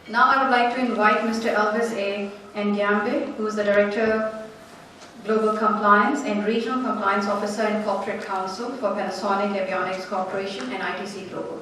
Now I would like to invite Mr. Elvis Angyiembe, who is the Director Global Compliance and Regional Compliance Officer and Corporate Counsel for Panasonic Avionics Corporation and ITC Global.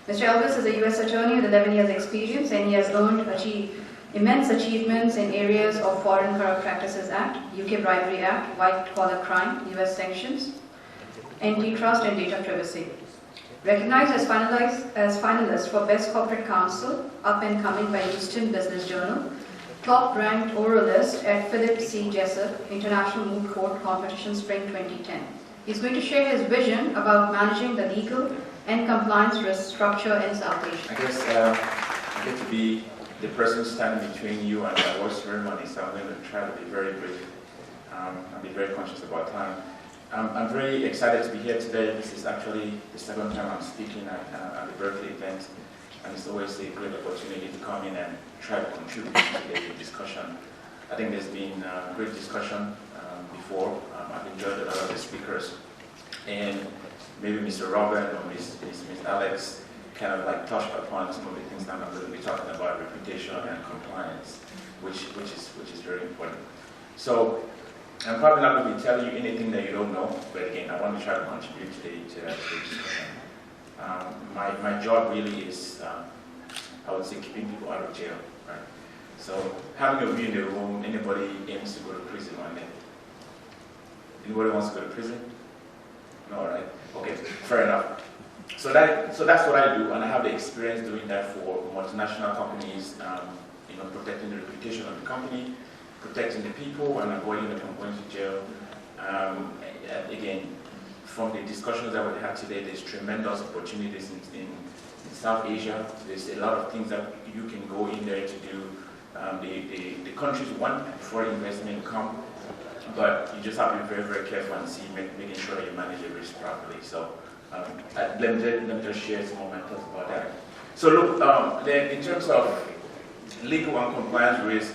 Mr. Elvis is a U.S. attorney with 11 years experience, and he has achieved immense achievements in areas of Foreign Corrupt Practices Act, UK Bribery Act, White Collar Crime, U.S. Sanctions, Antitrust and Data Privacy. Recognized as finalist for Best Corporate Counsel, Up and Coming by Houston Business Journal, top-ranked oralist at Philip C. Jessup International Moot Court Competition Spring 2010. He's going to share his vision about managing the legal and compliance risk structure in South Asia. I guess I get to be the person standing between you and the award ceremony, so I'm going to try to be very brief and be very conscious about time. I'm very excited to be here today. This is actually the second time I'm speaking at the Berkeley event, and it's always a great opportunity to come in and try to contribute to the discussion. I think there's been a great discussion before. I've enjoyed a lot of the speakers, and maybe Mr. Robin or Ms. Alex kind of like touched upon some of the things that I'm going to be talking about, reputation and compliance, which is very important. So I'm probably not going to be telling you anything that you don't know, but again, I want to try to contribute to the discussion. My job really is, I would say, keeping people out of jail, right? So having a view in the room, anybody aims to go to prison one day? Anybody wants to go to prison? No, right? Okay, fair enough. So that's what I do, and I have the experience doing that for multinational companies, protecting the reputation of the company, protecting the people, and avoiding them from going to jail. Again, from the discussions that we had today, there's tremendous opportunities in South Asia. There's a lot of things that you can go in there to do. The countries want foreign investment come, but you just have to be very, very careful and see, making sure that you manage the risk properly. So let me just share some of my thoughts about that. So look, then in terms of legal and compliance risk,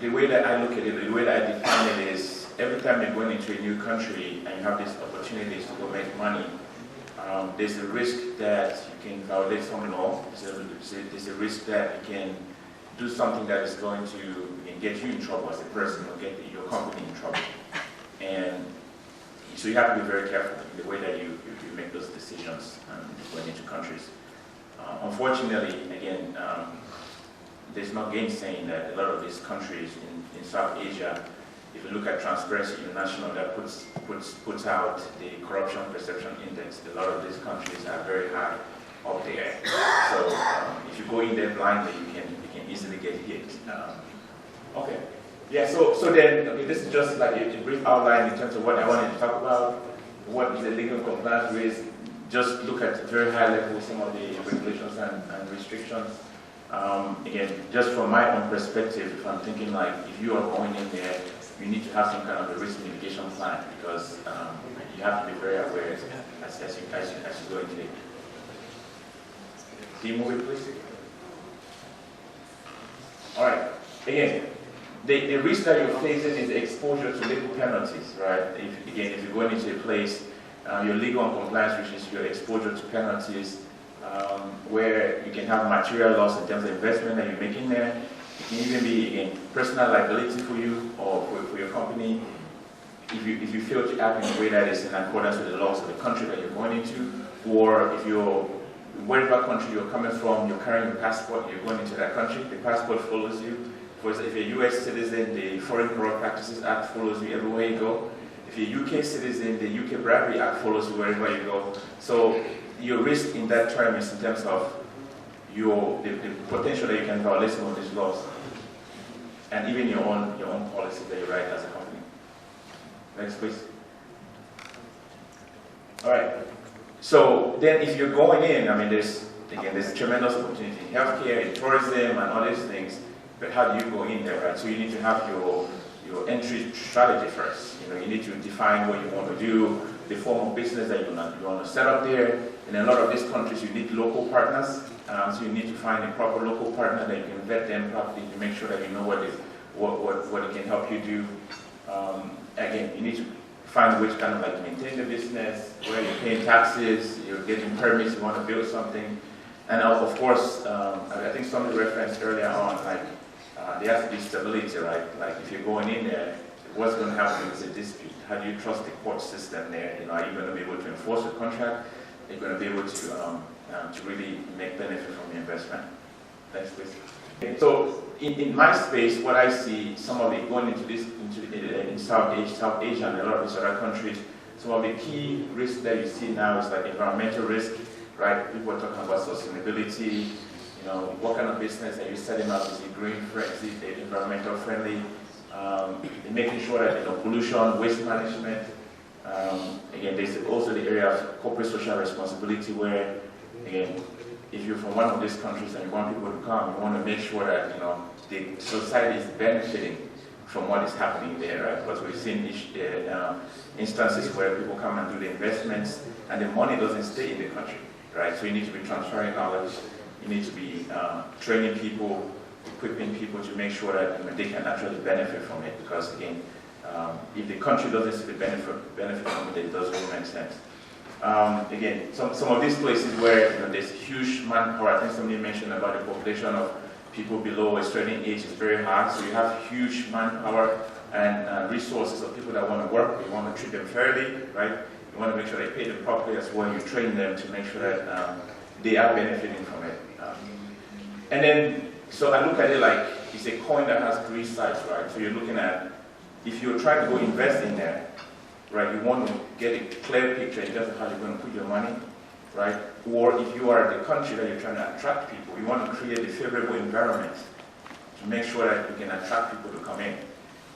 the way that I look at it, the way that I define it is, every time you're going into a new country and you have these opportunities to go make money, there's a risk that you can violate some law. There's a risk that you can do something that is going to get you in trouble as a person or get your company in trouble. And so you have to be very careful in the way that you make those decisions going into countries. Unfortunately, again, there's no gainsaying that a lot of these countries in South Asia, if you look at Transparency International that puts out the Corruption Perception Index, a lot of these countries are very high up there. So if you go in there blindly, you can easily get hit. Okay. Yeah, so then, okay, this is just like a brief outline in terms of what I wanted to talk about. What is the legal compliance risk? Just look at very high level some of the regulations and restrictions. Again, just from my own perspective, if I'm thinking like, if you are going in there, you need to have some kind of a risk mitigation plan, because you have to be very aware as you go into it. Can you move it, please? All right. Again, the risk that you're facing is exposure to legal penalties, right? If you're going into a place, your legal and compliance risk is your exposure to penalties, where you can have material loss in terms of investment that you're making there. It can even be, again, personal liability for you or for your company if you fail to act in a way that is in accordance with the laws of the country that you're going into, or if you're, whatever country you're coming from, you're carrying your passport, you're going into that country, the passport follows you. For example, if you're a US citizen, the Foreign Corrupt Practices Act follows you everywhere you go. If you're a UK citizen, the UK Bribery Act follows you wherever you go. So your risk in that term is in terms of the potential that you can violate some of these laws, and even your own policy that you write as a company. Next, please. All right. So then, if you're going in, I mean, there's tremendous opportunity in healthcare, in tourism, and all these things. But how do you go in there, right? So you need to have your entry strategy first. You need to define what you want to do, the form of business that you want to set up there. In a lot of these countries, you need local partners. So you need to find a proper local partner that you can vet them properly to make sure that you know what it can help you do. Again, you need to find which kind of like maintain the business, where you're paying taxes, you're getting permits, you want to build something. And of course, I think somebody referenced earlier on, like, there has to be stability, right? Like, if you're going in there, what's going to happen if there's a dispute? How do you trust the court system there? You know, are you going to be able to enforce the contract? Are you going to be able to really make benefit from the investment? Next, please. So, in my space, what I see, some of it going into in South Asia and a lot of these other countries, some of the key risks that you see now is like environmental risk, right? People are talking about sustainability. You know, what kind of business are you setting up? Is it green friendly? Is it environmental friendly? Making sure that, you know, pollution, waste management. Again, there's also the area of corporate social responsibility where, again, if you're from one of these countries and you want people to come, you want to make sure that, you know, the society is benefiting from what is happening there, right? Because we've seen instances where people come and do the investments and the money doesn't stay in the country, right? So you need to be transferring knowledge, you need to be training people, equipping people to make sure that, you know, they can actually benefit from it. Because again, if the country doesn't see the benefit from it, it doesn't really make sense. Again, some of these places where, you know, there's huge manpower. I think somebody mentioned about the population of people below a certain age is very high, so you have huge manpower and resources of people that want to work. You want to treat them fairly, right? You want to make sure they pay them properly as well. You train them to make sure that they are benefiting from it. And then, so I look at it like it's a coin that has three sides, right? So you're looking at, if you're trying to go invest in there, right, you want to get a clear picture in terms of how you're going to put your money, right? Or if you are the country that you're trying to attract people, you want to create a favorable environment to make sure that you can attract people to come in.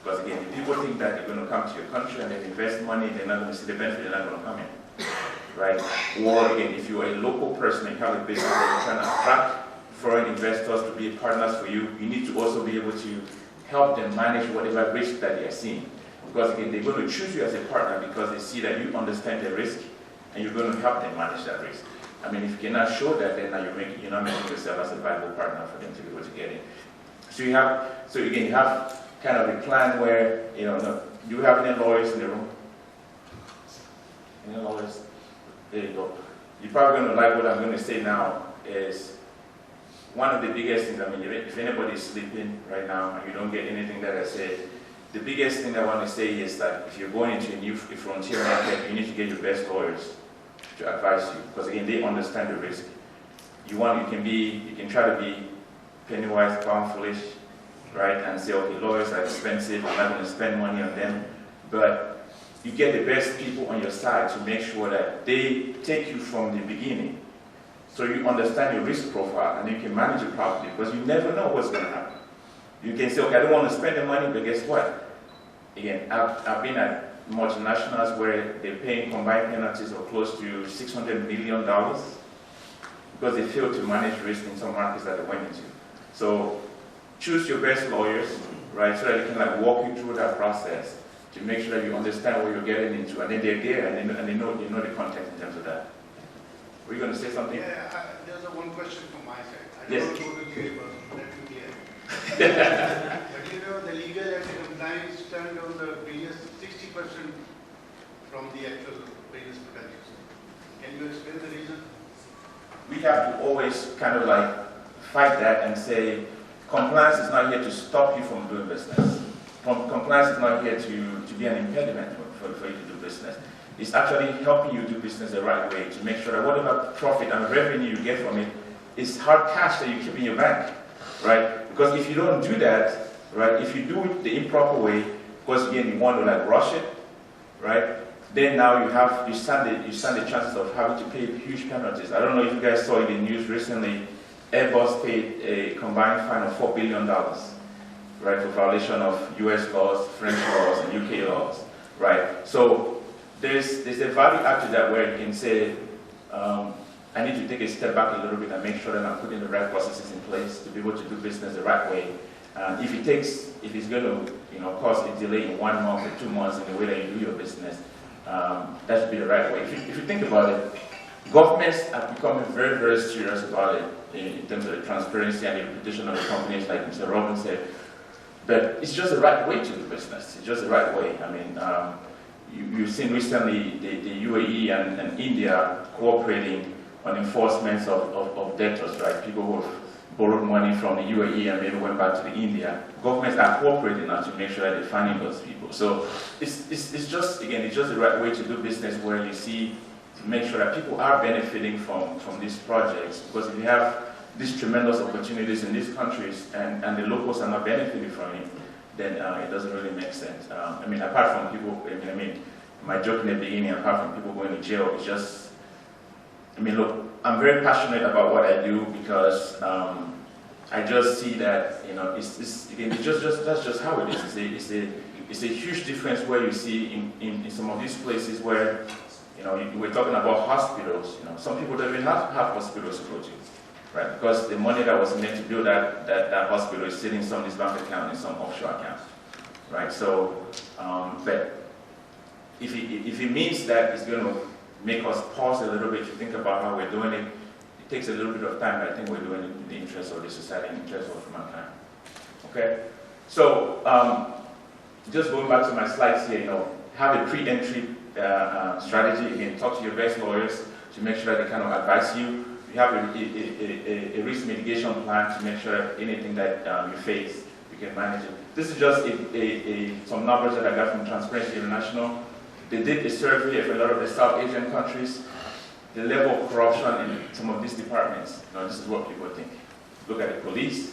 Because again, if people think that they're going to come to your country and then invest money, they're not going to see the benefit, they're not going to come in, right? Or again, if you're a local person and you have a business that you're trying to attract foreign investors to be partners for you, you need to also be able to help them manage whatever risk that they're seeing. Because again, they're going to choose you as a partner because they see that you understand the risk and you're going to help them manage that risk. I mean, if you cannot show that, then now you're not making yourself as a viable partner for them to be able to get in. So again, you have kind of a plan where, you know, do you have any lawyers in the room? Any lawyers? There you go. You're probably going to like what I'm going to say now is one of the biggest things. I mean, if anybody's sleeping right now and you don't get anything that I said, the biggest thing I want to say is that if you're going into a new frontier market, you need to get your best lawyers to advise you, because again, they understand the risk. You can try to be penny wise, pound foolish, right? And say, okay, lawyers are expensive, I'm not going to spend money on them. But you get the best people on your side to make sure that they take you from the beginning, so you understand your risk profile and you can manage it properly, because you never know what's going to happen. You can say, okay, I don't want to spend the money, but guess what? Again, I've been at multinationals where they're paying combined penalties of close to $600 million because they failed to manage risk in some markets that they went into. So choose your best lawyers, right, so that they can like walk you through that process to make sure that you understand what you're getting into, and then they're there and they know the context in terms of that. Were you going to say something? Yeah, there's one question from my side. I Yes. don't go to the universe, let me clear. But you know, the legal and the compliance turned on the previous 60% from the actual previous potential. Can you explain the reason? We have to always kind of like fight that and say, compliance is not here to stop you from doing business. Compliance is not here to be an impediment for you to do business. It's actually helping you do business the right way, to make sure that whatever profit and revenue you get from it is hard cash that you keep in your bank, right? Because if you don't do that, right, if you do it the improper way, because again you want to like rush it, right, then now you stand the chances of having to pay huge penalties. I don't know if you guys saw in the news recently, Airbus paid a combined fine of $4 billion, right, for violation of US laws, French laws, and UK laws, right? So there's a value add to that where you can say, I need to take a step back a little bit and make sure that I'm putting the right processes in place to be able to do business the right way. And if it's going to, cause a delay in 1 month or 2 months in the way that you do your business, that should be the right way. If you think about it, governments have become very, very serious about it in terms of the transparency and the reputation of the companies, like Mr. Robbins said. But it's just the right way to do business. It's just the right way. I mean, you've seen recently the UAE and India cooperating on enforcement of debtors, right? People who have borrowed money from the UAE and maybe went back to the India. Governments are cooperating now to make sure that they're finding those people. So it's just, again, it's just the right way to do business, where you see, to make sure that people are benefiting from these projects. Because if you have these tremendous opportunities in these countries and the locals are not benefiting from it, then it doesn't really make sense. I mean, apart from people, I mean, my joke in the beginning, apart from people going to jail, it's just, I mean, look, I'm very passionate about what I do, because I just see that, you know, it's just that's just how it is. It's a huge difference where you see in some of these places where, you know, we're talking about hospitals. You know, some people don't even have hospitals to go to, right? Because the money that was meant to build that hospital is sitting in somebody's bank account, in some offshore account, right? So, but if it means that it's going to make us pause a little bit to think about how we're doing it, it takes a little bit of time, but I think we're doing it in the interest of the society, in the interest of mankind. Okay? So, just going back to my slides here, you know, have a pre-entry strategy. Again, talk to your best lawyers to make sure that they kind of advise you. You have a risk mitigation plan to make sure that anything that you face, you can manage it. This is just some numbers that I got from Transparency International. They did a survey of a lot of the South Asian countries. The level of corruption in some of these departments, you know, this is what people think. Look at the police,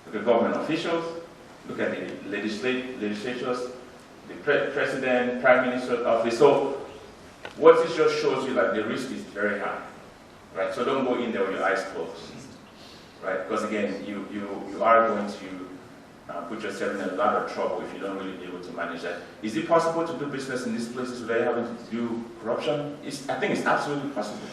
look at government officials, look at the legislatures, the president, prime minister's office. So what this just shows you, like, the risk is very high, right? So don't go in there with your eyes closed, right? Because again, you are going to put yourself in a lot of trouble if you don't really be able to manage that. Is it possible to do business in these places without having to do corruption? I think it's absolutely possible.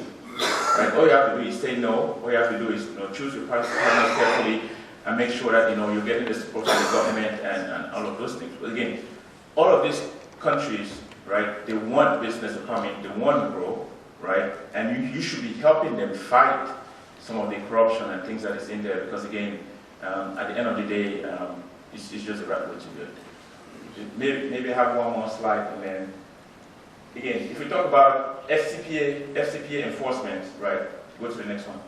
Right? All you have to do is say no. All you have to do is, you know, choose your partners carefully and make sure that, you know, you're getting the support from the government and all of those things. But again, all of these countries, right, they want business to come in, they want to grow, right? And you should be helping them fight some of the corruption and things that is in there, because again, at the end of the day, it's just the right way to do it. Maybe I have one more slide, and then, again, if we talk about FCPA enforcement, right, go to the next one.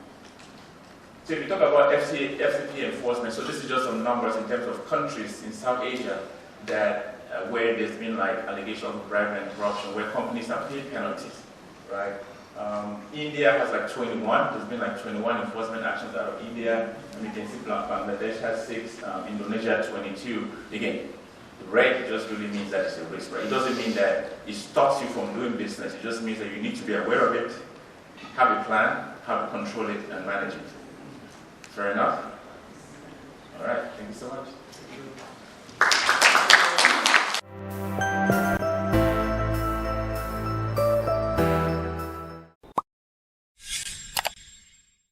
So if we talk about FCPA enforcement, so this is just some numbers in terms of countries in South Asia that where there's been like allegations of bribery and corruption, where companies have paid penalties, right? India has like 21. There's been like 21 enforcement actions out of India. And you can see Bangladesh has 6, Indonesia 22. Again, the red just really means that it's a risk, right? It doesn't mean that it stops you from doing business. It just means that you need to be aware of it, have a plan, how to control it, and manage it. Fair enough? All right, thank you so much.